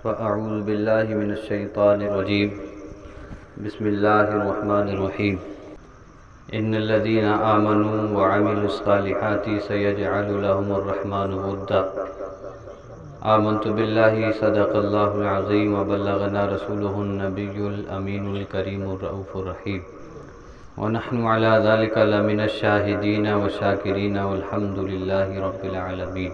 فأعوذ بالله من الشيطان الرجيم بسم الله الرحمن الرحيم إن الذين آمنوا وعملوا الصالحات سيجعل لهم الرحمن ودا آمنت بالله صدق الله العظيم وبلغنا رسوله النبي الأمين الكريم الرؤوف الرحيم ونحن على ذلك لمن الشاهدين والشاكرين والحمد لله رب العالمين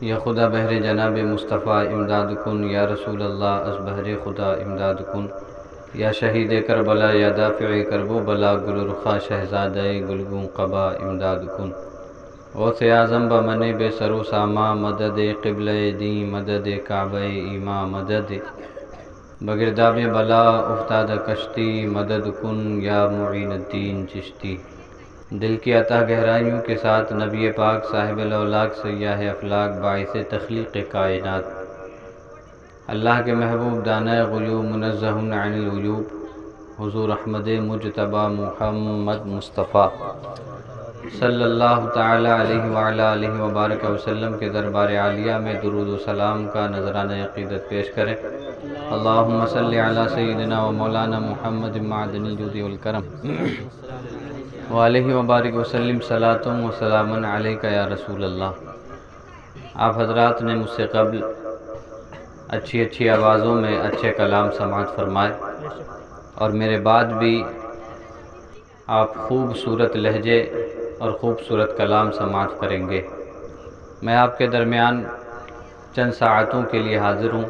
یا خدا بہر جناب مصطفیٰ امداد کن، یا رسول اللہ از بہر خدا امداد کن، یا شہید کربلا یا دافع کرب و بلا گل رخا شہزادہ گلگوں قبا امداد کن، غوث اعظم بمن بے سر و ساما مدد قبلہ دین مدد کعبہ ایما مدد بگرداب بلا افتاد کشتی مدد کن یا معین الدین چشتی۔ دل کی عطا گہرائیوں کے ساتھ نبی پاک صاحب الاولاق سیاح افلاق باعث تخلیق کائنات، اللہ کے محبوب دانہ غیوب منزہ عن العیوب حضور احمد مجتبی محمد مصطفیٰ صلی اللہ تعالی علیہ وعلی آلہ وبارک وسلم کے دربار عالیہ میں درود و سلام کا نذرانہ عقیدت پیش کریں۔ اللہم صلی علی سیدنا و مولانا محمد معدن الجود والکرم وعلیہ وبارک وسلم صلاۃ و سلام علیک یا رسول اللہ۔ آپ حضرات نے مجھ سے قبل اچھی آوازوں میں اچھے کلام سماعت فرمائے، اور میرے بعد بھی آپ خوبصورت لہجے اور خوبصورت کلام سماعت کریں گے۔ میں آپ کے درمیان چند ساعتوں کے لیے حاضر ہوں۔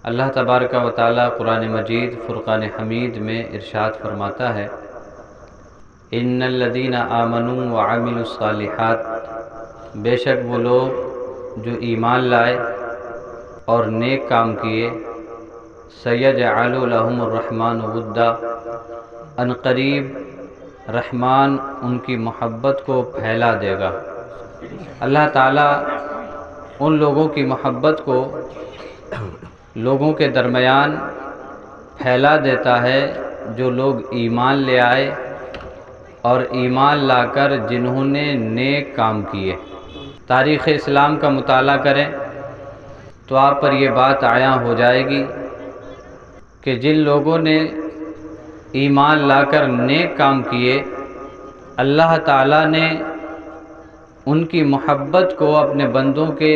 اللہ تبارک و تعالی قرآن مجید فرقان حمید میں ارشاد فرماتا ہے، ان الذین آمنوا وعملوا الصالحات، بے شک وہ لوگ جو ایمان لائے اور نیک کام کیے، سیجعل لهم الرحمن ودا، ان قریب رحمان ان کی محبت کو پھیلا دے گا۔ اللہ تعالیٰ ان لوگوں کی محبت کو لوگوں کے درمیان پھیلا دیتا ہے جو لوگ ایمان لے آئے اور ایمان لا کر جنہوں نے نیک کام کیے۔ تاریخ اسلام کا مطالعہ کریں تو آپ پر یہ بات عیاں ہو جائے گی کہ جن لوگوں نے ایمان لا کر نیک کام کیے، اللہ تعالیٰ نے ان کی محبت کو اپنے بندوں کے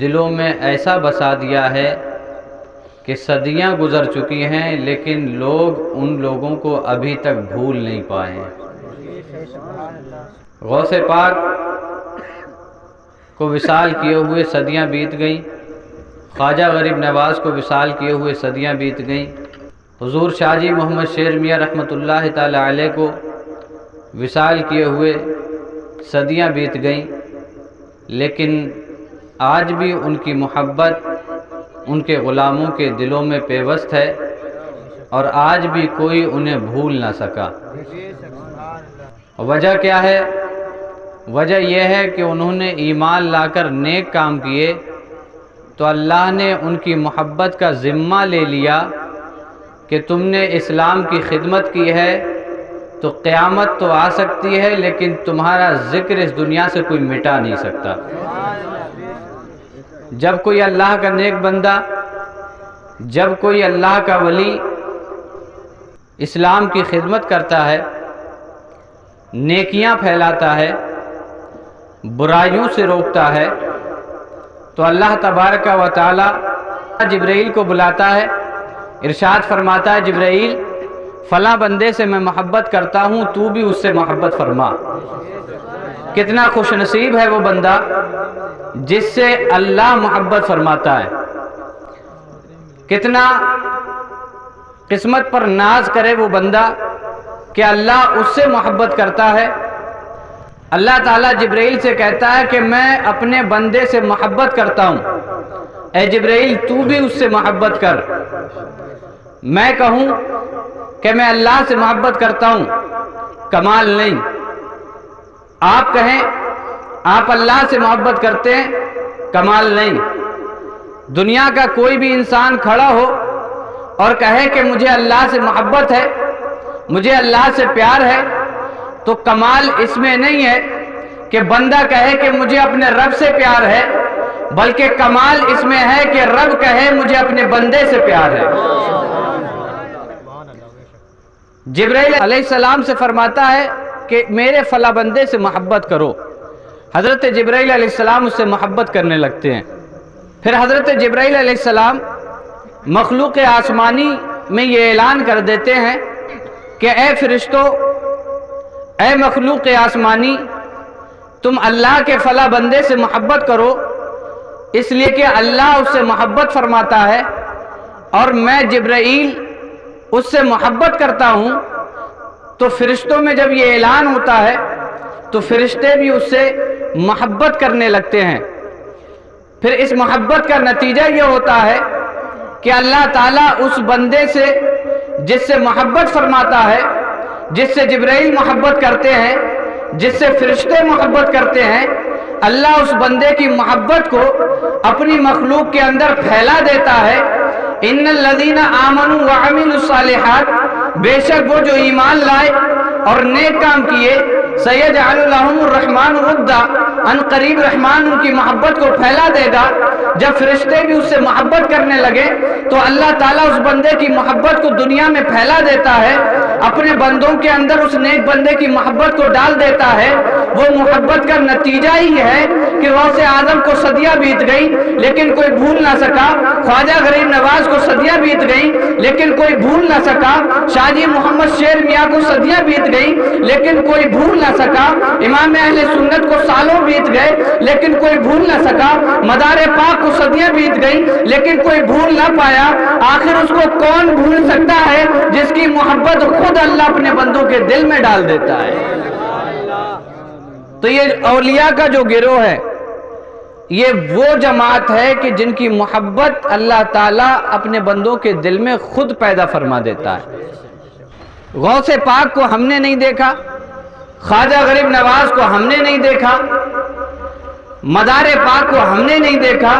دلوں میں ایسا بسا دیا ہے کہ صدیاں گزر چکی ہیں لیکن لوگ ان لوگوں کو ابھی تک بھول نہیں پائے ہیں۔ غوث پاک کو وصال کیے ہوئے صدیاں بیت گئیں، خواجہ غریب نواز کو وصال کیے ہوئے صدیاں بیت گئیں، حضور شاہ جی محمد شیر میاں رحمۃ اللہ تعالی علیہ کو وصال کیے ہوئے صدیاں بیت گئیں، لیکن آج بھی ان کی محبت ان کے غلاموں کے دلوں میں پیوست ہے، اور آج بھی کوئی انہیں بھول نہ سکا۔ وجہ کیا ہے؟ وجہ یہ ہے کہ انہوں نے ایمان لا کر نیک کام کیے تو اللہ نے ان کی محبت کا ذمہ لے لیا کہ تم نے اسلام کی خدمت کی ہے تو قیامت تو آ سکتی ہے لیکن تمہارا ذکر اس دنیا سے کوئی مٹا نہیں سکتا۔ جب کوئی اللہ کا نیک بندہ، جب کوئی اللہ کا ولی اسلام کی خدمت کرتا ہے، نیکیاں پھیلاتا ہے، برائیوں سے روکتا ہے، تو اللہ تبارک و تعالی جبرائیل کو بلاتا ہے، ارشاد فرماتا ہے، جبرائیل فلاں بندے سے میں محبت کرتا ہوں، تو بھی اس سے محبت فرما۔ کتنا خوش نصیب ہے وہ بندہ جس سے اللہ محبت فرماتا ہے، کتنا قسمت پر ناز کرے وہ بندہ کہ اللہ اس سے محبت کرتا ہے۔ اللہ تعالیٰ جبرائیل سے کہتا ہے کہ میں اپنے بندے سے محبت کرتا ہوں، اے جبرائیل تو بھی اس سے محبت کر۔ میں کہوں کہ میں اللہ سے محبت کرتا ہوں، کمال نہیں۔ آپ کہیں آپ اللہ سے محبت کرتے ہیں، کمال نہیں۔ دنیا کا کوئی بھی انسان کھڑا ہو اور کہے کہ مجھے اللہ سے محبت ہے، مجھے اللہ سے پیار ہے، تو کمال اس میں نہیں ہے کہ بندہ کہے کہ مجھے اپنے رب سے پیار ہے، بلکہ کمال اس میں ہے کہ رب کہے مجھے اپنے بندے سے پیار ہے۔ جبرائیل علیہ السلام سے فرماتا ہے کہ میرے فلاں بندے سے محبت کرو، حضرت جبرائیل علیہ السلام اس سے محبت کرنے لگتے ہیں۔ پھر حضرت جبرائیل علیہ السلام مخلوق آسمانی میں یہ اعلان کر دیتے ہیں کہ اے فرشتوں، اے مخلوق آسمانی، تم اللہ کے فلاں بندے سے محبت کرو، اس لیے کہ اللہ اس سے محبت فرماتا ہے اور میں جبرائیل اس سے محبت کرتا ہوں۔ تو فرشتوں میں جب یہ اعلان ہوتا ہے تو فرشتے بھی اس سے محبت کرنے لگتے ہیں۔ پھر اس محبت کا نتیجہ یہ ہوتا ہے کہ اللہ تعالیٰ اس بندے سے جس سے محبت فرماتا ہے، جس سے جبرائیل محبت کرتے ہیں، جس سے فرشتے محبت کرتے ہیں، اللہ اس بندے کی محبت کو اپنی مخلوق کے اندر پھیلا دیتا ہے۔ ان الذین آمنوا وعملوا الصالحات، بے شک وہ جو ایمان لائے اور نیک کام کیے، سیجعل لہم الرحمن ودا، ان قریب رحمان ان کی محبت کو پھیلا دے گا۔ جب فرشتے بھی اس سے محبت کرنے لگے تو اللہ تعالیٰ اس بندے کی محبت کو دنیا میں پھیلا دیتا ہے، اپنے بندوں کے اندر اس نیک بندے کی محبت کو ڈال دیتا ہے۔ وہ محبت کا نتیجہ ہی ہے کہ غوث اعظم کو صدیاں بیت گئی لیکن کوئی بھول نہ سکا، خواجہ غریب نواز کو صدیاں بیت گئی لیکن کوئی بھول نہ سکا، شاہ جی محمد شیر میاں کو صدیاں بیت گئی لیکن کوئی بھول نہ سکا، امام اہل سنت کو سالوں بیت گئے لیکن کوئی بھول نہ سکا، مدار پاک کو صدیاں بیت گئی لیکن کوئی بھول نہ پایا۔ آخر اس کو کون بھول سکتا ہے جس کی محبت خود اللہ اپنے بندوں کے دل میں ڈال دیتا ہے۔ تو یہ اولیاء کا جو گروہ ہے، یہ وہ جماعت ہے کہ جن کی محبت اللہ تعالیٰ اپنے بندوں کے دل میں خود پیدا فرما دیتا ہے۔ غوث پاک کو ہم نے نہیں دیکھا، خواجہ غریب نواز کو ہم نے نہیں دیکھا، مدار پاک کو ہم نے نہیں دیکھا،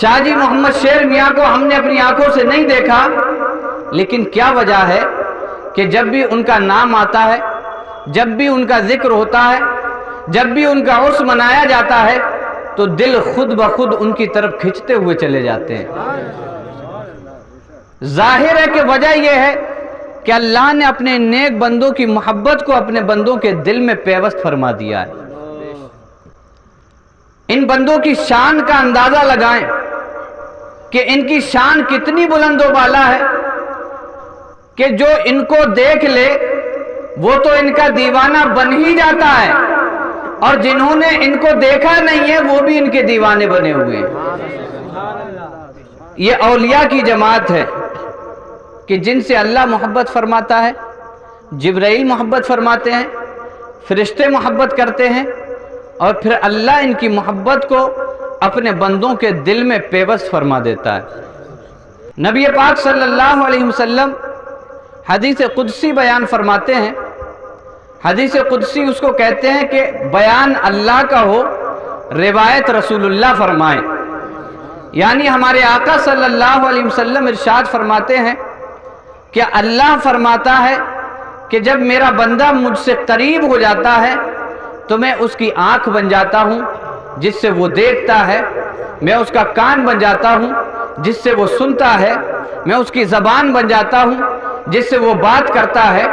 شاہ جی محمد شیر میاں کو ہم نے اپنی آنکھوں سے نہیں دیکھا، لیکن کیا وجہ ہے کہ جب بھی ان کا نام آتا ہے، جب بھی ان کا ذکر ہوتا ہے، جب بھی ان کا عرس منایا جاتا ہے تو دل خود بخود ان کی طرف کھنچتے ہوئے چلے جاتے ہیں۔ ظاہر ہے کہ وجہ یہ ہے کہ اللہ نے اپنے نیک بندوں کی محبت کو اپنے بندوں کے دل میں پیوست فرما دیا ہے۔ ان بندوں کی شان کا اندازہ لگائیں کہ ان کی شان کتنی بلند و بالا ہے کہ جو ان کو دیکھ لے وہ تو ان کا دیوانہ بن ہی جاتا ہے، اور جنہوں نے ان کو دیکھا نہیں ہے وہ بھی ان کے دیوانے بنے ہوئے ہیں۔ یہ اولیاء کی جماعت ہے کہ جن سے اللہ محبت فرماتا ہے، جبرائیل محبت فرماتے ہیں، فرشتے محبت کرتے ہیں، اور پھر اللہ ان کی محبت کو اپنے بندوں کے دل میں پیوست فرما دیتا ہے۔ نبی پاک صلی اللہ علیہ وسلم حدیث قدسی بیان فرماتے ہیں۔ حدیث قدسی اس کو کہتے ہیں کہ بیان اللہ کا ہو، روایت رسول اللہ فرمائے۔ یعنی ہمارے آقا صلی اللہ علیہ وسلم ارشاد فرماتے ہیں کہ اللہ فرماتا ہے کہ جب میرا بندہ مجھ سے قریب ہو جاتا ہے تو میں اس کی آنکھ بن جاتا ہوں جس سے وہ دیکھتا ہے، میں اس کا کان بن جاتا ہوں جس سے وہ سنتا ہے، میں اس کی زبان بن جاتا ہوں جس سے وہ بات کرتا ہے،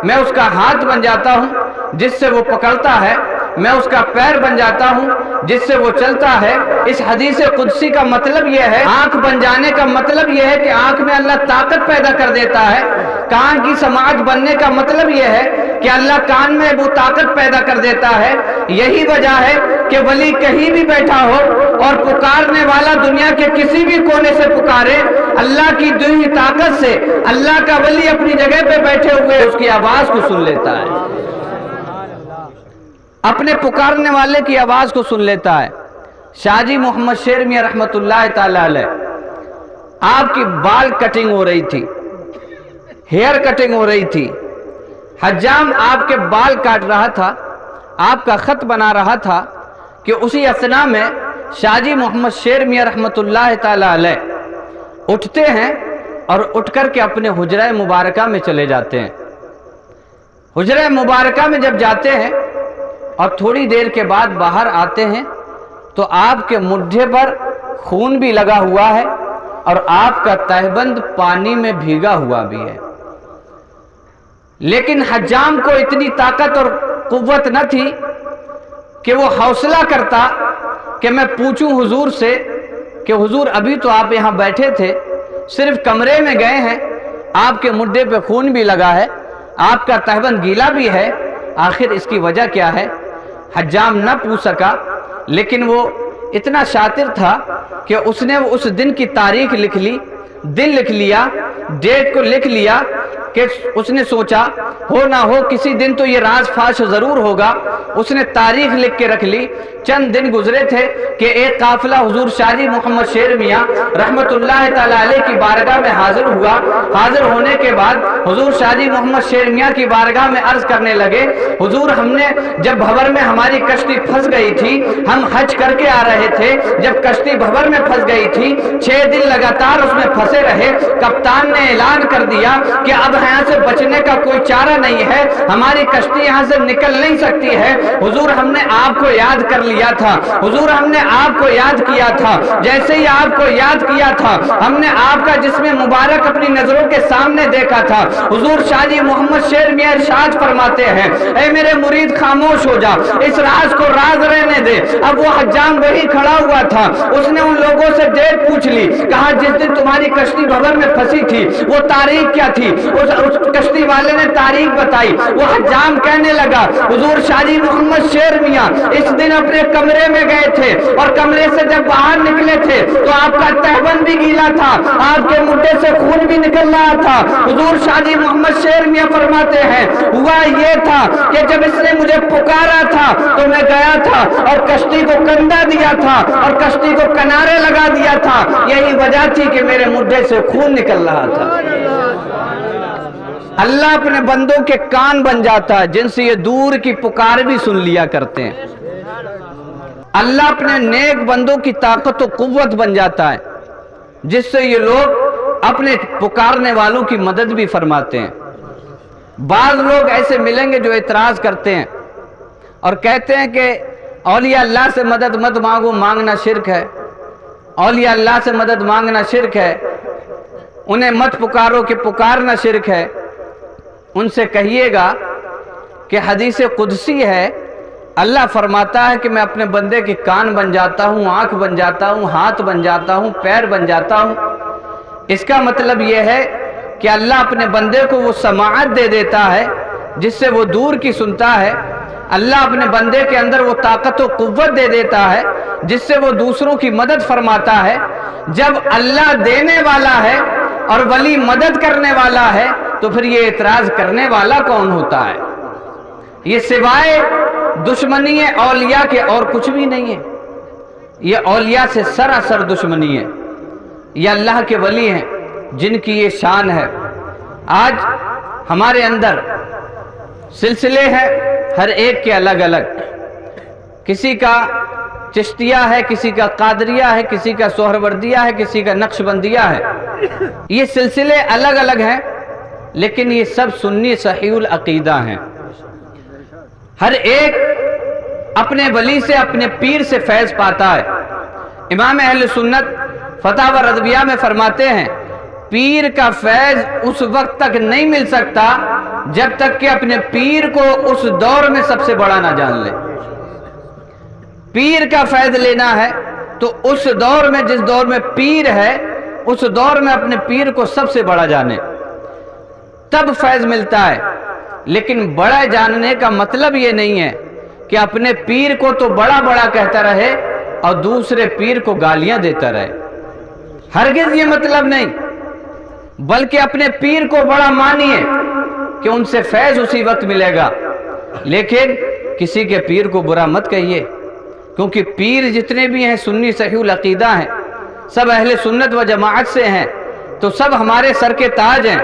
میں اس کا ہاتھ بن جاتا ہوں جس سے وہ پکڑتا ہے، میں اس کا پیر بن جاتا ہوں جس سے وہ چلتا ہے۔ اس حدیث قدسی کا مطلب یہ ہے، آنکھ بن جانے کا مطلب یہ ہے کہ آنکھ میں اللہ طاقت پیدا کر دیتا ہے۔ کان کی سماعت بننے کا مطلب یہ ہے کہ اللہ کان میں وہ طاقت پیدا کر دیتا ہے۔ یہی وجہ ہے کہ ولی کہیں بھی بیٹھا ہو اور پکارنے والا دنیا کے کسی بھی کونے سے پکارے، اللہ کی دی ہوئی طاقت سے اللہ کا ولی اپنی جگہ پہ بیٹھے ہوئے اس کی آواز کو سن لیتا ہے، اپنے پکارنے والے کی آواز کو سن لیتا ہے۔ شاہ جی محمد شیر میاں رحمت اللہ تعالی علیہ، آپ کی بال کٹنگ ہو رہی تھی، ہیئر کٹنگ ہو رہی تھی، حجام آپ کے بال کاٹ رہا تھا، آپ کا خط بنا رہا تھا کہ اسی اثنا میں شاہ جی محمد شیر میاں رحمت اللہ تعالی علیہ اٹھتے ہیں اور اٹھ کر کے اپنے حجرہ مبارکہ میں چلے جاتے ہیں۔ حجرہ مبارکہ میں جب جاتے ہیں اور تھوڑی دیر کے بعد باہر آتے ہیں تو آپ کے مڈھے پر خون بھی لگا ہوا ہے اور آپ کا تہبند پانی میں بھیگا ہوا بھی ہے۔ لیکن حجام کو اتنی طاقت اور قوت نہ تھی کہ وہ حوصلہ کرتا کہ میں پوچھوں حضور سے کہ حضور ابھی تو آپ یہاں بیٹھے تھے، صرف کمرے میں گئے ہیں، آپ کے مڈھے پہ خون بھی لگا ہے، آپ کا تہبند گیلا بھی ہے، آخر اس کی وجہ کیا ہے؟ حجام نہ پوچھ سکا، لیکن وہ اتنا شاطر تھا کہ اس نے اس دن کی تاریخ لکھ لی، دن لکھ لیا، ڈیٹ کو لکھ لیا کہ اس نے سوچا ہو نہ ہو کسی دن تو یہ راز فاش ضرور ہوگا۔ اس نے تاریخ لکھ کے رکھ لی۔ چند دن گزرے تھے کہ ایک قافلہ حضور شاہ جی محمد شیر میاں رحمت اللہ تعالی علیہ کی بارگاہ میں حاضر ہوا۔ حاضر ہونے کے بعد حضور شاہ جی محمد شیر میاں کی بارگاہ میں عرض کرنے لگے، حضور ہم نے جب بھور میں ہماری کشتی پھنس گئی تھی، ہم حج کر کے آ رہے تھے، جب کشتی بھور میں پھنس گئی تھی 6 دن لگاتار اس میں پھنسے رہے، کپتان نے اعلان کر دیا کہ اب یہاں سے بچنے کا کوئی چارہ نہیں ہے، ہماری کشتی یہاں سے نکل نہیں سکتی ہے۔ حضور ہم نے آپ کو یاد کر لیا تھا، حضور ہم نے آپ کو یاد کیا تھا، جیسے ہی آپ کو یاد کیا تھا ہم نے آپ کا جسم مبارک اپنی نظروں کے سامنے دیکھا تھا۔ حضور شاہ جی محمد شیر میاں ارشاد فرماتے ہیں، اے میرے مرید خاموش ہو جا، اس راز کو راز رہنے دے۔ اب وہ حجام وہی کھڑا ہوا تھا، اس نے ان لوگوں سے ڈیٹ پوچھ لی، کہا جس دن تمہاری کشتی بھور میں پھنسی تھی وہ تاریخ کیا تھی؟ اس کشتی والے نے تاریخ بتائی۔ وہ حجام کہنے لگا، حضور شاہ جی محمد شیر میاں اس دن اپنے کمرے میں گئے تھے اور کمرے سے جب باہر نکلے تھے تو آپ کا تہبند بھی گیلا تھا، آپ کے مڈھے سے خون بھی نکل رہا تھا۔ حضور شاہ جی محمد شیر میاں فرماتے ہیں، ہوا یہ تھا کہ جب اس نے مجھے پکارا تھا تو میں گیا تھا اور کشتی کو کندھا دیا تھا اور کشتی کو کنارے لگا دیا تھا، یہی وجہ تھی کہ میرے مڈھے سے خون نکل رہا تھا۔ اللہ اپنے بندوں کے کان بن جاتا ہے جن سے یہ دور کی پکار بھی سن لیا کرتے ہیں۔ اللہ اپنے نیک بندوں کی طاقت و قوت بن جاتا ہے جس سے یہ لوگ اپنے پکارنے والوں کی مدد بھی فرماتے ہیں۔ بعض لوگ ایسے ملیں گے جو اعتراض کرتے ہیں اور کہتے ہیں کہ اولیاء اللہ سے مدد مت مانگو، مانگنا شرک ہے، اولیاء اللہ سے مدد مانگنا شرک ہے، انہیں مت پکارو کہ پکارنا شرک ہے۔ ان سے کہیے گا کہ حدیث قدسی ہے، اللہ فرماتا ہے کہ میں اپنے بندے کے کان بن جاتا ہوں، آنکھ بن جاتا ہوں، ہاتھ بن جاتا ہوں، پیر بن جاتا ہوں۔ اس کا مطلب یہ ہے کہ اللہ اپنے بندے کو وہ سماعت دے دیتا ہے جس سے وہ دور کی سنتا ہے، اللہ اپنے بندے کے اندر وہ طاقت و قوت دے دیتا ہے جس سے وہ دوسروں کی مدد فرماتا ہے۔ جب اللہ دینے والا ہے اور ولی مدد کرنے والا ہے تو پھر یہ اعتراض کرنے والا کون ہوتا ہے؟ یہ سوائے دشمنی اولیاء کے اور کچھ بھی نہیں ہے۔ یہ اولیاء سے سراسر دشمنی ہے۔ یہ اللہ کے ولی ہیں جن کی یہ شان ہے۔ آج ہمارے اندر سلسلے ہیں ہر ایک کے الگ الگ، کسی کا چشتیہ ہے، کسی کا قادریہ ہے، کسی کا سہروردیہ ہے، کسی کا نقشبندیہ ہے۔ یہ سلسلے الگ الگ ہیں لیکن یہ سب سنی صحیح العقیدہ ہیں۔ ہر ایک اپنے ولی سے، اپنے پیر سے فیض پاتا ہے۔ امام اہل سنت فتاوی رضویہ میں فرماتے ہیں، پیر کا فیض اس وقت تک نہیں مل سکتا جب تک کہ اپنے پیر کو اس دور میں سب سے بڑا نہ جان لے۔ پیر کا فیض لینا ہے تو اس دور میں، جس دور میں پیر ہے، اس دور میں اپنے پیر کو سب سے بڑا جانے، تب فیض ملتا ہے۔ لیکن بڑا جاننے کا مطلب یہ نہیں ہے کہ اپنے پیر کو تو بڑا بڑا کہتا رہے اور دوسرے پیر کو گالیاں دیتا رہے، ہرگز یہ مطلب نہیں، بلکہ اپنے پیر کو بڑا مانیے کہ ان سے فیض اسی وقت ملے گا۔ لیکن کسی کے پیر کو برا مت کہیے، کیونکہ پیر جتنے بھی ہیں سنی صحیح العقیدہ ہیں، سب اہل سنت و جماعت سے ہیں، تو سب ہمارے سر کے تاج ہیں۔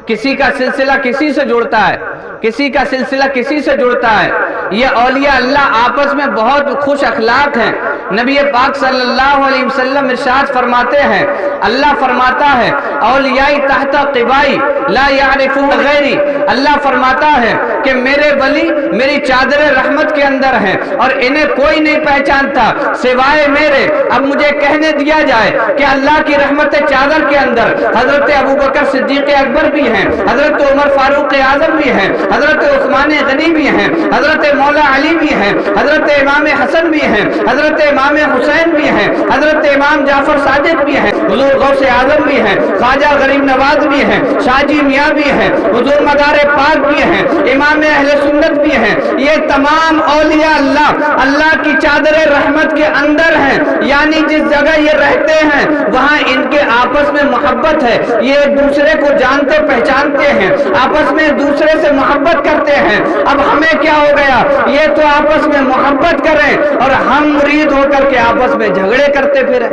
کسی کا سلسلہ کسی سے جڑتا ہے، کسی کا سلسلہ کسی سے جڑتا ہے۔ یہ اولیاء اللہ آپس میں بہت خوش اخلاق ہیں۔ نبی پاک صلی اللہ علیہ وسلم ارشاد فرماتے ہیں، اللہ فرماتا ہے اولیائی تحت قبائی لا یعرفون غیری، اللہ فرماتا ہے کہ میرے ولی میری چادر رحمت کے اندر ہیں اور انہیں کوئی نہیں پہچانتا سوائے میرے۔ اب مجھے کہنے دیا جائے کہ اللہ کی رحمت چادر کے اندر حضرت ابوبکر صدیق اکبر بھی ہیں، حضرت عمر فاروق اعظم بھی ہیں، حضرت عثمان غنی بھی ہیں، حضرت مولا علی بھی ہیں، حضرت امام حسن بھی ہیں، حضرت امام حسین بھی ہیں، حضرت امام جعفر صادق بھی ہیں، حضور غوث اعظم بھی ہیں، خواجہ غریب نواز بھی ہیں، شاہ جی میاں بھی ہیں، حضور مدار پاک بھی ہیں، امام اہل سنت بھی ہیں۔ یہ تمام اولیاء اللہ کی چادر رحمت کے اندر ہیں، یعنی جس جگہ یہ رہتے ہیں وہاں ان کے آپس میں محبت ہے، یہ ایک دوسرے کو جانتے پہچانتے ہیں، آپس میں دوسرے سے محبت کرتے ہیں۔ اب ہمیں کیا ہو گیا؟ یہ تو آپس میں محبت کریں اور ہم مرید ہو کر کے آپس میں جھگڑے کرتے پھریں،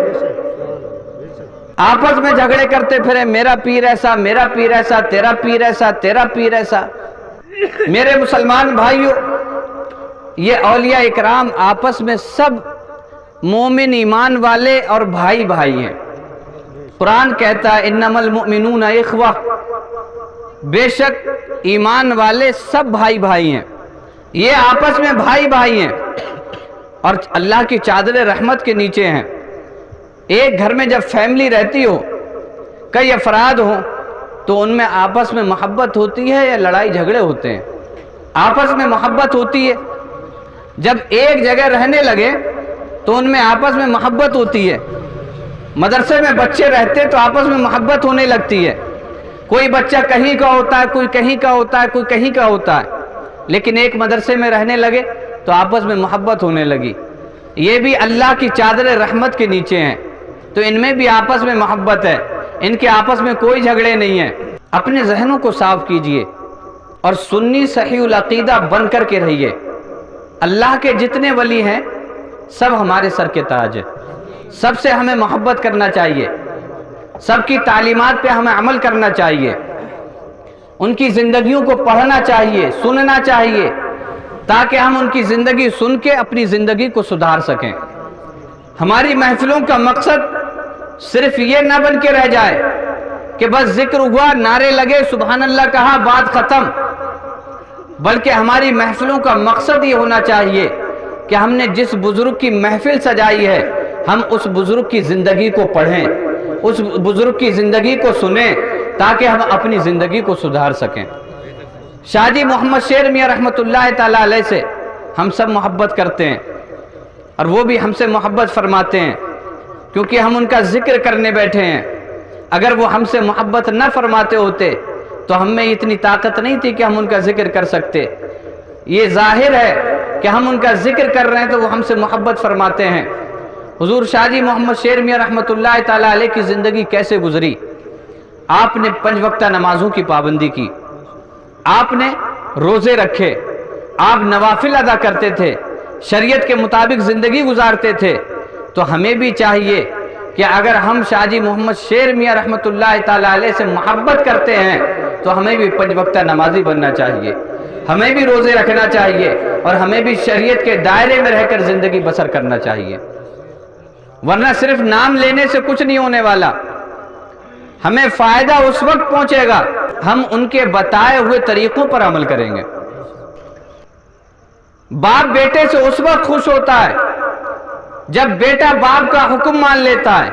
آپس میں جھگڑے کرتے پھریں، میرا پیر ایسا، میرا پیر ایسا، تیرا پیر ایسا، تیرا پیر ایسا۔ میرے مسلمان بھائیوں، یہ اولیاء اکرام آپس میں سب مومن ایمان والے اور بھائی بھائی ہیں۔ قرآن کہتا ہے انما المؤمنون اخوہ، بے شک ایمان والے سب بھائی بھائی ہیں، یہ آپس میں بھائی بھائی ہیں اور اللہ کی چادر رحمت کے نیچے ہیں۔ ایک گھر میں جب فیملی رہتی ہو، کئی افراد ہوں، تو ان میں آپس میں محبت ہوتی ہے یا لڑائی جھگڑے ہوتے ہیں؟ آپس میں محبت ہوتی ہے۔ جب ایک جگہ رہنے لگے تو ان میں آپس میں محبت ہوتی ہے۔ مدرسے میں بچے رہتے تو آپس میں محبت ہونے لگتی ہے، کوئی بچہ کہیں کا ہوتا ہے، کوئی کہیں کا ہوتا ہے، کوئی کہیں کا ہوتا ہے، لیکن ایک مدرسے میں رہنے لگے تو آپس میں محبت ہونے لگی۔ یہ بھی اللہ کی چادر رحمت کے نیچے ہیں، تو ان میں بھی آپس میں محبت ہے، ان کے آپس میں کوئی جھگڑے نہیں ہیں۔ اپنے ذہنوں کو صاف کیجئے اور سنی صحیح العقیدہ بن کر کے رہیے۔ اللہ کے جتنے ولی ہیں سب ہمارے سر کے تاج ہیں، سب سے ہمیں محبت کرنا چاہیے، سب کی تعلیمات پہ ہمیں عمل کرنا چاہیے، ان کی زندگیوں کو پڑھنا چاہیے، سننا چاہیے، تاکہ ہم ان کی زندگی سن کے اپنی زندگی کو سدھار سکیں۔ ہماری محفلوں کا مقصد صرف یہ نہ بن کے رہ جائے کہ بس ذکر ہوا، نعرے لگے، سبحان اللہ کہا، بات ختم، بلکہ ہماری محفلوں کا مقصد یہ ہونا چاہیے کہ ہم نے جس بزرگ کی محفل سجائی ہے ہم اس بزرگ کی زندگی کو پڑھیں، اس بزرگ کی زندگی کو سنیں، تاکہ ہم اپنی زندگی کو سدھار سکیں۔ شاہ جی محمد شیر میاں رحمۃ اللہ تعالیٰ علیہ سے ہم سب محبت کرتے ہیں اور وہ بھی ہم سے محبت فرماتے ہیں، کیونکہ ہم ان کا ذکر کرنے بیٹھے ہیں۔ اگر وہ ہم سے محبت نہ فرماتے ہوتے تو ہم میں اتنی طاقت نہیں تھی کہ ہم ان کا ذکر کر سکتے۔ یہ ظاہر ہے کہ ہم ان کا ذکر کر رہے ہیں تو وہ ہم سے محبت فرماتے ہیں۔ حضور شاہ جی محمد شیر میاں رحمۃ اللہ تعالیٰ علیہ کی زندگی کیسے گزری؟ آپ نے 5 وقتہ نمازوں کی پابندی کی، آپ نے روزے رکھے، آپ نوافل ادا کرتے تھے، شریعت کے مطابق زندگی گزارتے تھے۔ تو ہمیں بھی چاہیے کہ اگر ہم شاہ جی محمد شیر میاں رحمۃ اللہ تعالیٰ علیہ سے محبت کرتے ہیں تو ہمیں بھی 5 وقتہ نمازی بننا چاہیے، ہمیں بھی روزے رکھنا چاہیے اور ہمیں بھی شریعت کے دائرے میں رہ کر زندگی بسر کرنا چاہیے، ورنہ صرف نام لینے سے کچھ نہیں ہونے والا۔ ہمیں فائدہ اس وقت پہنچے گا ہم ان کے بتائے ہوئے طریقوں پر عمل کریں گے۔ باپ بیٹے سے اس وقت خوش ہوتا ہے جب بیٹا باپ کا حکم مان لیتا ہے۔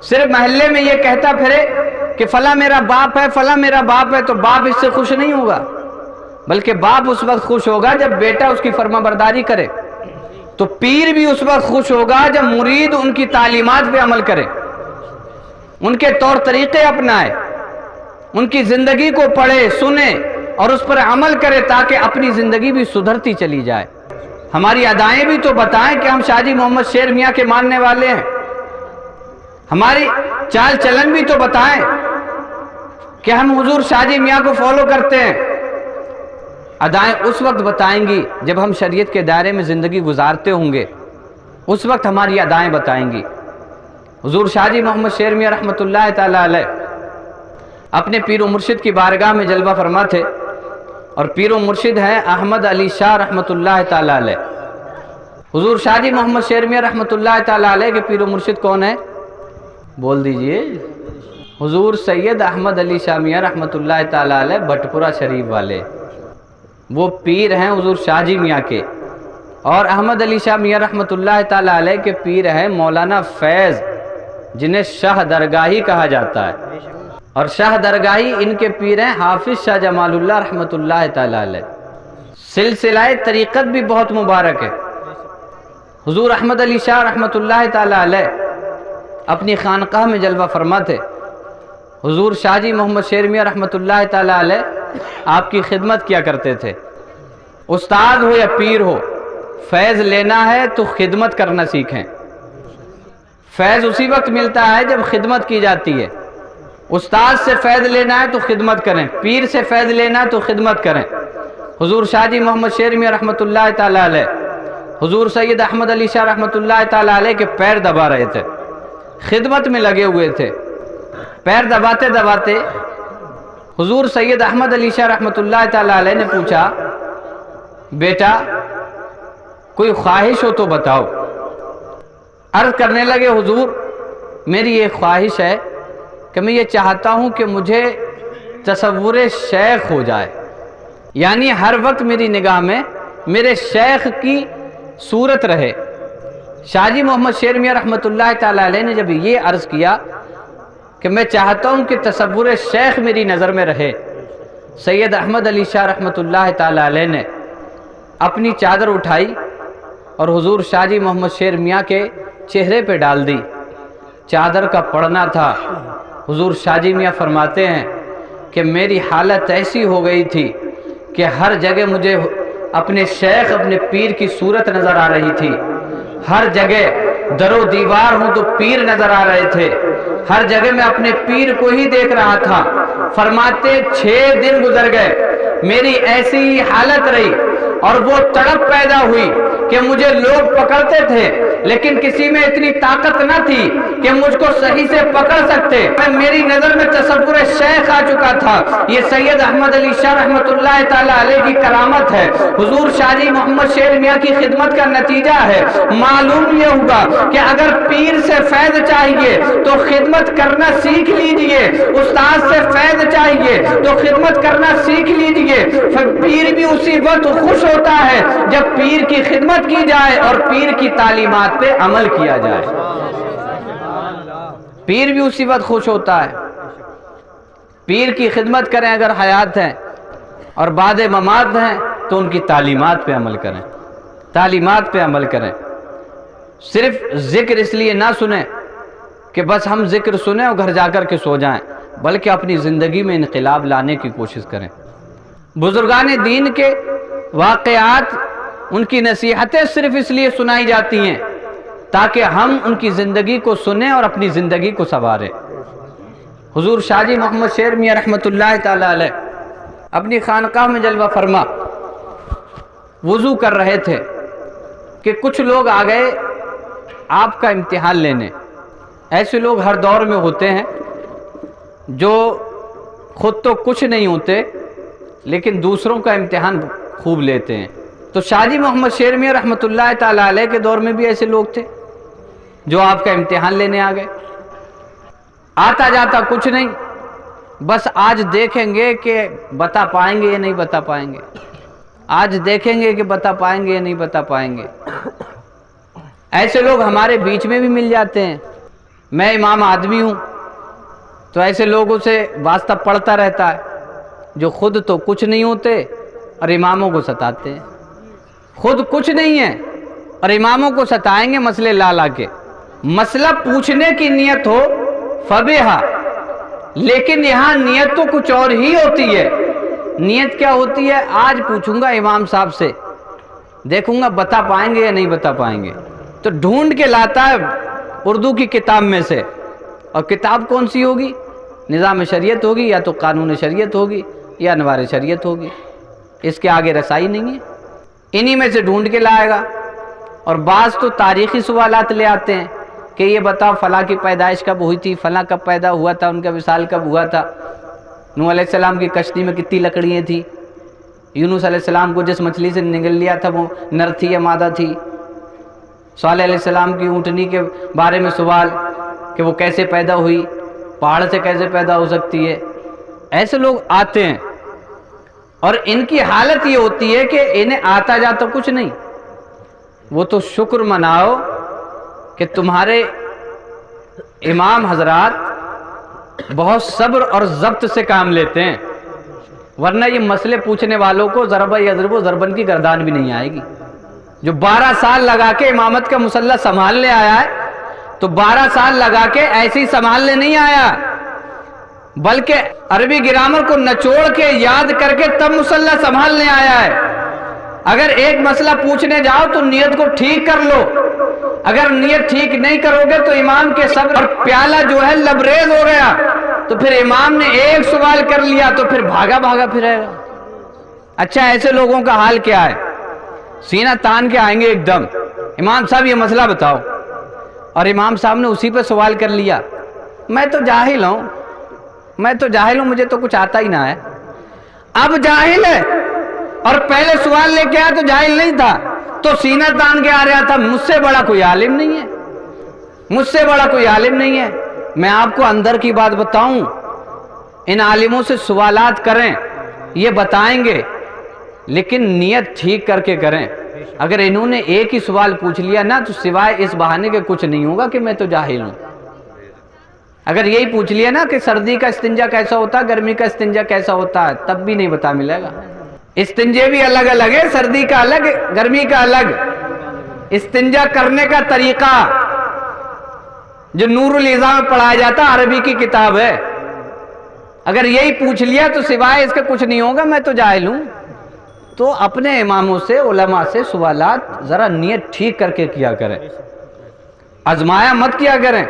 صرف محلے میں یہ کہتا پھرے کہ فلاں میرا باپ ہے، فلاں میرا باپ ہے، تو باپ اس سے خوش نہیں ہوگا، بلکہ باپ اس وقت خوش ہوگا جب بیٹا اس کی فرما برداری کرے۔ تو پیر بھی اس وقت خوش ہوگا جب مرید ان کی تعلیمات پہ عمل کرے، ان کے طور طریقے اپنائے، ان کی زندگی کو پڑھے، سنے اور اس پر عمل کرے، تاکہ اپنی زندگی بھی سدھرتی چلی جائے۔ ہماری ادائیں بھی تو بتائیں کہ ہم شاہ جی محمد شیر میاں کے ماننے والے ہیں، ہماری چال چلن بھی تو بتائیں کہ ہم حضور شاہ جی میاں کو فالو کرتے ہیں۔ ادائیں اس وقت بتائیں گی جب ہم شریعت کے دائرے میں زندگی گزارتے ہوں گے، اس وقت ہماری ادائیں بتائیں گی۔ حضور شاہ جی محمد شیر میاں رحمۃ اللہ تعالیٰ علیہ اپنے پیر و مرشد کی بارگاہ میں جلوہ فرما تھے، اور پیر و مرشد ہیں احمد علی شاہ رحمۃ اللہ تعالیٰ علیہ۔ حضور شاہ جی محمد شیر میاں رحمۃ اللہ تعالیٰ علیہ کے پیر و مرشد کون ہیں؟ بول دیجئے۔ حضور سید احمد علی شاہ میاں رحمۃ اللہ تعالیٰ علیہ بھٹپورہ شریف والے، وہ پیر ہیں حضور شاہ جی میاں کے۔ اور احمد علی شاہ میاں رحمۃ اللہ تعالیٰ علیہ کے پیر ہیں مولانا فیض، جنہیں شاہ درگاہی کہا جاتا ہے، اور شاہ درگاہی ان کے پیر ہیں حافظ شاہ جمال اللہ رحمۃ اللہ تعالیٰ علیہ۔ سلسلہ طریقت بھی بہت مبارک ہے۔ حضور احمد علی شاہ رحمۃ اللہ تعالیٰ علیہ اپنی خانقاہ میں جلوہ فرما تھے۔ حضور شاہ جی محمد شیر میاں رحمۃ اللہ تعالیٰ علیہ آپ کی خدمت کیا کرتے تھے۔ استاد ہو یا پیر ہو، فیض لینا ہے تو خدمت کرنا سیکھیں۔ فیض اسی وقت ملتا ہے جب خدمت کی جاتی ہے۔ استاد سے فیض لینا ہے تو خدمت کریں، پیر سے فیض لینا ہے تو خدمت کریں۔ حضور شاہ جی محمد شیر میاں رحمۃ اللہ تعالیٰ علیہ حضور سید احمد علی شاہ رحمۃ اللہ تعالیٰ علیہ کے پیر دبا رہے تھے، خدمت میں لگے ہوئے تھے۔ پیر دباتے دباتے حضور سید احمد علی شاہ رحمۃ اللہ تعالیٰ علیہ نے پوچھا، بیٹا کوئی خواہش ہو تو بتاؤ۔ عرض کرنے لگے، حضور میری ایک خواہش ہے کہ میں یہ چاہتا ہوں کہ مجھے تصور شیخ ہو جائے، یعنی ہر وقت میری نگاہ میں میرے شیخ کی صورت رہے۔ شاہ جی محمد شیر میاں رحمۃ اللہ تعالیٰ علیہ نے جب یہ عرض کیا کہ میں چاہتا ہوں کہ تصور شیخ میری نظر میں رہے، سید احمد علی شاہ رحمۃ اللہ تعالیٰ علیہ نے اپنی چادر اٹھائی اور حضور شاہ جی محمد شیر میاں کے چہرے پہ ڈال دی۔ چادر کا پڑنا تھا۔ حضور شاہ جی میاں فرماتے ہیں کہ میری حالت ایسی ہو گئی تھی کہ ہر جگہ مجھے اپنے شیخ اپنے پیر کی صورت نظر آ رہی تھی، ہر جگہ در و دیوار ہوں تو پیر نظر آ رہے تھے، ہر جگہ میں اپنے پیر کو ہی دیکھ رہا تھا۔ فرماتے 6 دن گزر گئے، میری ایسی ہی حالت رہی اور وہ تڑپ پیدا ہوئی کہ مجھے لوگ پکڑتے تھے لیکن کسی میں اتنی طاقت نہ تھی کہ مجھ کو صحیح سے پکڑ سکتے۔ میری نظر میں تصور شیخ آ چکا تھا۔ یہ سید احمد علی شاہ رحمۃ اللہ تعالیٰ علیہ کی کرامت ہے، حضور شاہ جی محمد شیر میاں کی خدمت کا نتیجہ ہے۔ معلوم یہ ہوگا کہ اگر پیر سے فیض چاہیے تو خدمت کرنا سیکھ لیجئے، استاد سے فیض چاہیے تو خدمت کرنا سیکھ لیجئے۔ پیر بھی اسی وقت خوش ہوتا ہے جب پیر کی خدمت کی جائے اور پیر کی تعلیمات پہ عمل کیا جائے۔ پیر بھی اسی وقت خوش ہوتا ہے۔ پیر کی خدمت کریں اگر حیات ہیں اور بعد ممات ہیں تو ان کی تعلیمات پہ عمل کریں، تعلیمات پہ عمل کریں۔ صرف ذکر اس لیے نہ سنیں کہ بس ہم ذکر سنیں اور گھر جا کر کے سو جائیں، بلکہ اپنی زندگی میں انقلاب لانے کی کوشش کریں۔ بزرگان دین کے واقعات، ان کی نصیحتیں صرف اس لیے سنائی جاتی ہیں تاکہ ہم ان کی زندگی کو سنیں اور اپنی زندگی کو سنواریں۔ حضور شاہ جی محمد شیر میاں رحمۃ اللہ تعالیٰ علیہ اپنی خانقاہ میں جلوہ فرما وضو کر رہے تھے کہ کچھ لوگ آ گئے آپ کا امتحان لینے۔ ایسے لوگ ہر دور میں ہوتے ہیں جو خود تو کچھ نہیں ہوتے لیکن دوسروں کا امتحان خوب لیتے ہیں۔ تو شاہ جی محمد شیر میاں رحمۃ اللہ تعالیٰ علیہ کے دور میں بھی ایسے لوگ تھے جو آپ کا امتحان لینے آ گئے۔ آتا جاتا کچھ نہیں، بس آج دیکھیں گے کہ بتا پائیں گے یا نہیں بتا پائیں گے، آج دیکھیں گے کہ بتا پائیں گے یا نہیں بتا پائیں گے۔ ایسے لوگ ہمارے بیچ میں بھی مل جاتے ہیں۔ میں امام آدمی ہوں تو ایسے لوگوں سے واسطہ پڑتا رہتا ہے جو خود تو کچھ نہیں ہوتے اور اماموں کو ستاتے ہیں، خود کچھ نہیں ہے اور اماموں کو ستائیں گے مسئلے لا لا کے۔ مسئلہ پوچھنے کی نیت ہو فبیہا، لیکن یہاں نیت تو کچھ اور ہی ہوتی ہے۔ نیت کیا ہوتی ہے؟ آج پوچھوں گا امام صاحب سے، دیکھوں گا بتا پائیں گے یا نہیں بتا پائیں گے، تو ڈھونڈ کے لاتا ہے اردو کی کتاب میں سے، اور کتاب کون سی ہوگی؟ نظام شریعت ہوگی یا تو قانون شریعت ہوگی یا انوار شریعت ہوگی، اس کے آگے رسائی نہیں ہے۔ انہی میں سے ڈھونڈ کے لائے گا۔ اور بعض تو تاریخی سوالات لے آتے ہیں کہ یہ بتاؤ فلاں کی پیدائش کب ہوئی تھی، فلاں کب پیدا ہوا تھا، ان کا وصال کب ہوا تھا، نوح علیہ السلام کی کشتی میں کتنی لکڑیاں تھیں، یونس علیہ السلام کو جس مچھلی سے نگل لیا تھا وہ نر تھی یا مادہ تھی؟ صالح علیہ السلام کی اونٹنی کے بارے میں سوال کہ وہ کیسے پیدا ہوئی، پہاڑ سے کیسے پیدا ہو سکتی ہے؟ ایسے لوگ آتے ہیں اور ان کی حالت یہ ہوتی ہے کہ انہیں آتا جاتا کچھ نہیں. وہ تو شکر مناؤ کہ تمہارے امام حضرات بہت صبر اور ضبط سے کام لیتے ہیں، ورنہ یہ مسئلے پوچھنے والوں کو ضربہ یضرب ضربن کی گردان بھی نہیں آئے گی. جو 12 سال لگا کے امامت کا مسلح سنبھالنے آیا ہے تو 12 سال لگا کے ایسے ہی سنبھالنے نہیں آیا، بلکہ عربی گرامر کو نچوڑ کے یاد کر کے تب مسلح سنبھالنے آیا ہے. اگر ایک مسئلہ پوچھنے جاؤ تو نیت کو ٹھیک کر لو، اگر نیت ٹھیک نہیں کرو گے تو امام کے صبر اور پیالہ جو ہے لبریز ہو گیا، تو پھر امام نے ایک سوال کر لیا تو پھر بھاگا بھاگا پھرے گا. اچھا ایسے لوگوں کا حال کیا ہے؟ سینہ تان کے آئیں گے ایک دم، امام صاحب یہ مسئلہ بتاؤ، اور امام صاحب نے اسی پہ سوال کر لیا. میں تو جاہل ہوں، مجھے تو کچھ آتا ہی نہ ہے. اب جاہل ہے اور پہلے سوال لے کے آیا تو جاہل نہیں تھا، تو سینہ تان کے آ رہا تھا مجھ سے بڑا کوئی عالم نہیں ہے، مجھ سے بڑا کوئی عالم نہیں ہے. میں آپ کو اندر کی بات بتاؤں، ان عالموں سے سوالات کریں، یہ بتائیں گے، لیکن نیت ٹھیک کر کے کریں. اگر انہوں نے ایک ہی سوال پوچھ لیا نا تو سوائے اس بہانے کے کچھ نہیں ہوگا کہ میں تو جاہل ہوں. اگر یہی پوچھ لیا نا کہ سردی کا استنجا کیسا ہوتا ہے، گرمی کا استنجا کیسا ہوتا ہے، تب بھی نہیں بتا ملے گا. استنجے بھی الگ الگ ہے، سردی کا الگ، گرمی کا الگ. استنجا کرنے کا طریقہ جو نور العزا میں پڑھایا جاتا عربی کی کتاب ہے، اگر یہی پوچھ لیا تو سوائے اس کے کچھ نہیں ہوگا میں تو جاہل ہوں. تو اپنے اماموں سے، علماء سے سوالات ذرا نیت ٹھیک کر کے کیا کریں، آزمایا مت کیا کریں،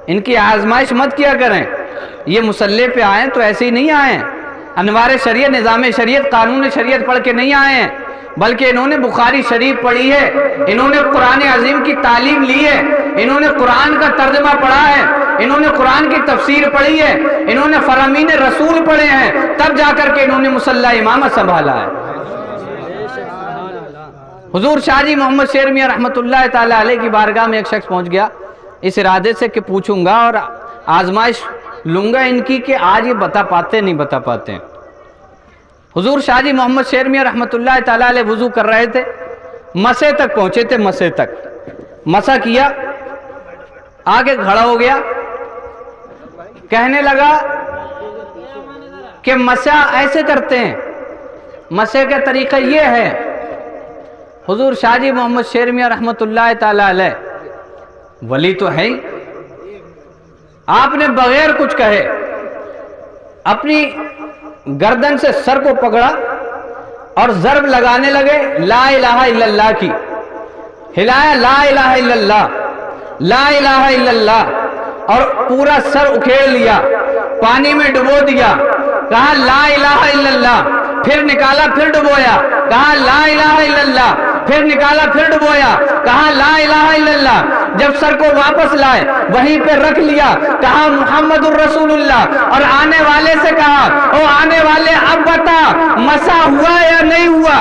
ان کی آزمائش مت کیا کریں. یہ مسلح پہ آئیں تو ایسے ہی نہیں آئیں، انوار شریعت، نظام شریعت، قانون شریعت پڑھ کے نہیں آئے ہیں، بلکہ انہوں نے بخاری شریف پڑھی ہے، انہوں نے قرآن عظیم کی تعلیم لی ہے، انہوں نے قرآن کا ترجمہ پڑھا ہے، انہوں نے قرآن کی تفسیر پڑھی ہے، انہوں نے فرامین رسول پڑھے ہیں، تب جا کر کے انہوں نے مسلح امامت سنبھالا ہے. حضور شاہ جی محمد شیر میاں رحمۃ اللہ تعالی علیہ کی بارگاہ میں ایک شخص پہنچ گیا اس ارادے سے کہ پوچھوں گا اور آزمائش لوں گا ان کی کہ آج یہ بتا پاتے نہیں بتا پاتے. حضور شاہ جی محمد شیر میاں رحمۃ اللہ تعالی علیہ وضو کر رہے تھے، مسے تک پہنچے تھے، مسے تک مسا کیا، آگے کھڑا ہو گیا، کہنے لگا کہ مسا ایسے کرتے ہیں، مسے کا طریقہ یہ ہے. حضور شاہ جی محمد شیر میاں رحمۃ اللہ تعالی علیہ ولی تو ہے ہی، آپ نے بغیر کچھ کہے اپنی گردن سے سر کو پکڑا اور ضرب لگانے لگے لا الہ الا اللہ کی، ہلایا لا الہ الا اللہ، لا الہ الا اللہ، اور پورا سر اکھیڑ لیا، پانی میں ڈبو دیا، کہا لا الہ الا اللہ، پھر نکالا، پھر ڈبویا، کہا لا الہ الا اللہ، پھر نکالا، پھر ڈبویا، کہا لا الہ الا اللہ. جب سر کو واپس لائے وہیں پہ رکھ لیا، کہا محمد الرسول اللہ، اور آنے والے سے کہا او آنے والے اب بتا مسا ہوا یا نہیں ہوا؟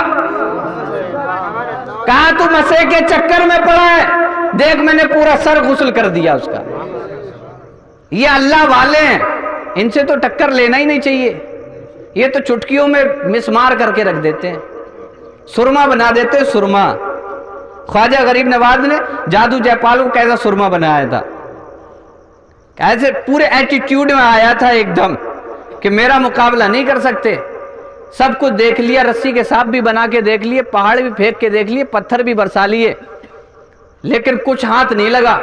کہا تو مسے کے چکر میں پڑا ہے، دیکھ میں نے پورا سر غسل کر دیا اس کا. یہ اللہ والے ہیں، ان سے تو ٹکر لینا ہی نہیں چاہیے. یہ تو چٹکیوں میں مسمار کر کے رکھ دیتے ہیں، سرما بنا دیتے ہیں، سرما. خواجہ غریب نواز نے جادو جے پال کو کیسا سرما بنایا تھا، ایسے پورے ایٹیٹیوڈ میں آیا تھا ایک دم کہ میرا مقابلہ نہیں کر سکتے. سب کچھ دیکھ لیا، رسی کے سانپ بھی بنا کے دیکھ لیے، پہاڑ بھی پھینک کے دیکھ لیے، پتھر بھی برسا لیے، لیکن کچھ ہاتھ نہیں لگا.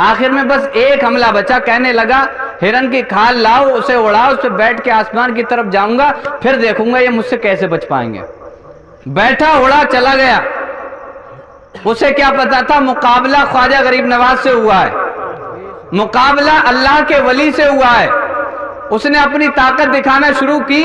آخر میں بس ایک حملہ بچا، کہنے لگا ہرن کی کھال لاؤ، اسے اڑاؤ، اس پہ بیٹھ کے آسمان کی طرف جاؤں گا، پھر دیکھوں گا یہ مجھ سے کیسے بچ پائیں گے. بیٹھا، اڑا، چلا گیا. اسے کیا پتا تھا مقابلہ خواجہ غریب نواز سے ہوا ہے، مقابلہ اللہ کے ولی سے ہوا ہے. اس نے اپنی طاقت دکھانا شروع کی،